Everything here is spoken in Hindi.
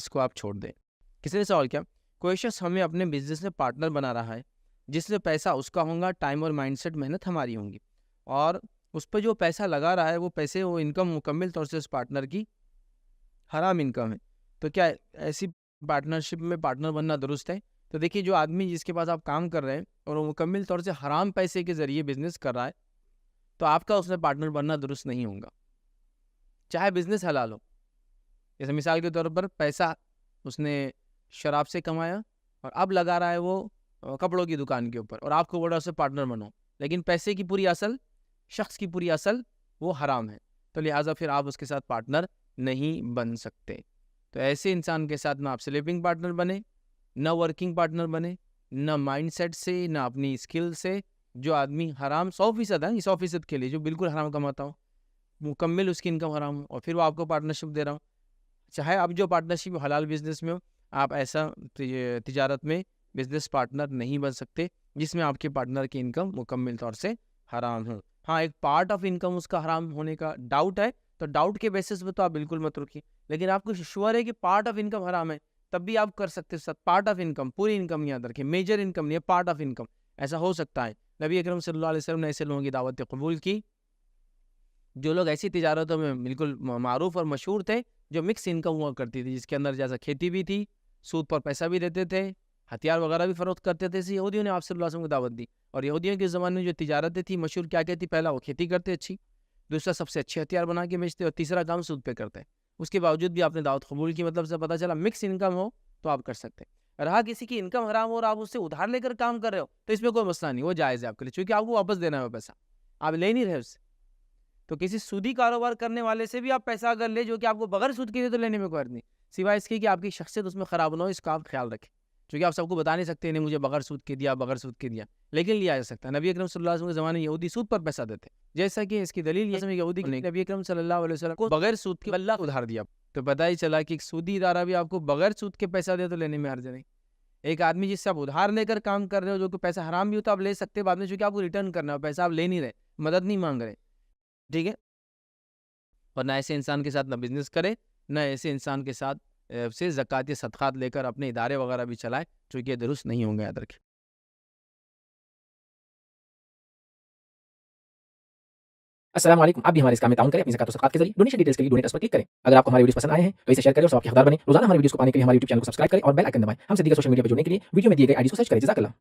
इसको आप छोड़ दें। किसी ने सवाल किया, कोई शख्स हमें अपने बिजनेस में पार्टनर बना रहा है, जिसमें पैसा उसका होगा, टाइम और माइंडसेट मेहनत हमारी होंगी, और उस पर जो पैसा लगा रहा है वो इनकम मुकम्मल तौर से उस पार्टनर की हराम इनकम है। तो क्या ऐसी पार्टनरशिप में पार्टनर बनना दुरुस्त है? तो देखिए, जो आदमी जिसके पास आप काम कर रहे हैं और वो मुकम्मल तौर से हराम पैसे के ज़रिए बिज़नेस कर रहा है, तो आपका उसमें पार्टनर बनना दुरुस्त नहीं होगा, चाहे बिज़नेस हलाल हो। जैसे मिसाल के तौर पर पैसा उसने शराब से कमाया और अब लगा रहा है वो कपड़ों की दुकान के ऊपर, और आपको बोल रहा है उससे पार्टनर बनो, लेकिन पैसे की पूरी असल, शख्स की पूरी असल वो हराम है, तो लिहाजा फिर आप उसके साथ पार्टनर नहीं बन सकते। तो ऐसे इंसान के साथ ना आप स्लीपिंग पार्टनर बने, ना वर्किंग पार्टनर बने, ना माइंडसेट से, ना अपनी स्किल से। जो आदमी हराम 100% है, 100% के लिए जो बिल्कुल हराम कमाता हो, मुकम्मल उसकी इनकम हराम हो, और फिर वो आपको पार्टनरशिप दे रहा हो, चाहे आप जो पार्टनरशिप हलाल बिजनेस में हो, आप ऐसा तिजारत में बिजनेस पार्टनर नहीं बन सकते जिसमें आपके पार्टनर की इनकम मुकम्मल तौर से हराम हो। हाँ, एक पार्ट ऑफ इनकम उसका हराम होने का डाउट है, तो डाउट के बेसिस पे तो आप बिल्कुल मत रुकिए, लेकिन आपको श्योर है कि पार्ट ऑफ इनकम हराम है, तब भी आप कर सकते हो। पार्ट ऑफ इनकम, पूरी इनकम याद रखें, मेजर इनकम नहीं है, पार्ट ऑफ इनकम ऐसा हो सकता है। नबी अकरम सल्लल्लाहु अलैहि वसल्लम ने ऐसे लोगों की दावत कबूल की, जो लोग ऐसी तिजारतों में बिल्कुल मारूफ और मशहूर थे, जो मिक्स इनकम हुआ करती थी, जिसके अंदर जैसा खेती भी थी, सूद पर पैसा भी देते थे, हथियार वगैरह भी फरोख्त करते थे। इसी यहूदियों ने आप सल्लल्लाहु अलैहि वसल्लम को दावत दी, और यहूदियों के ज़माने में जो तिजारतें थी मशहूर, क्या क्या थी? पहला, वो खेती करते अच्छी, दूसरा सबसे अच्छे हथियार बना के बेचते, और तीसरा काम सूद पे करते। उसके बावजूद भी आपने दावत कबूल की, मतलब से पता चला मिक्स इनकम हो तो आप कर सकते हैं। रहा किसी की इनकम हराम हो और आप उससे उधार लेकर काम कर रहे हो, तो इसमें कोई मसला नहीं, वो जायज़ है आपके लिए, क्योंकि आपको वापस देना है वो पैसा, आप ले नहीं रहे उससे। तो किसी सूदी कारोबार करने वाले से भी आप पैसा अगर ले, जो कि आपको बगैर सूद के दे, तो लेने में कोई हर्ज नहीं, सिवाय इसके कि आपकी शख्सियत उसमें ख़राब ना हो, इसका आप ख्याल रखें, क्योंकि आप सबको बता नहीं सकते, नहीं मुझे बगैर सूद के दिया, बगैर सूद के दिया, लेकिन लिया जा सकता है। नबी अकरम सल्लल्लाहु अलैहि वसल्लम के ज़माने में यहूदी सूद पर पैसा देते, जैसा कि इसकी दलील ये है, यहूदी ने नबी अकरम सल्लल्लाहु अलैहि वसल्लम को बगैर सूद के अल्लाह उधार दिया, तो पता ही चला कि एक सूदी इदारा भी आपको बगैर सूद के पैसा दे, तो लेने में हर्ज नहीं। एक आदमी जिससे आप उधार लेकर काम कर रहे हो, जो कि पैसा हराम भी हो, तो आप ले सकते हैं बाद में, चूंकि आपको रिटर्न करना है, पैसा आप ले नहीं रहे, मदद नहीं मांग रहे, ठीक है। और ना ऐसे इंसान के साथ ना बिजनेस करे, ना ऐसे इंसान के साथ से ज़कात या सदक़ात लेकर अपने इदारे वगैरह भी चलाए, क्योंकि ये दुरुस्त नहीं होंगे, याद रखें। अस्सलाम वालेकुम। आप भी हमारे इस काम में ताउन करें अपनी ज़कात और सदक़ात के ज़रिए। डोनेशन डिटेल्स के लिए डोनेट पर क्लिक करें। अगर आपको हमारे वीडियोस पसंद आए हैं तो इसे शेयर करें और सबके हकदार बनें। रोज़ाना हमारे वीडियोस को पाने के लिए हमारे यूट्यूब चैनल को सब्सक्राइब करें और बेल आइकन दबाएं। हमसे दीगर सोशल मीडिया पर जुड़ने के लिए वीडियो में दिए गए आईडी को सर्च करें। जज़ाकल्लाह।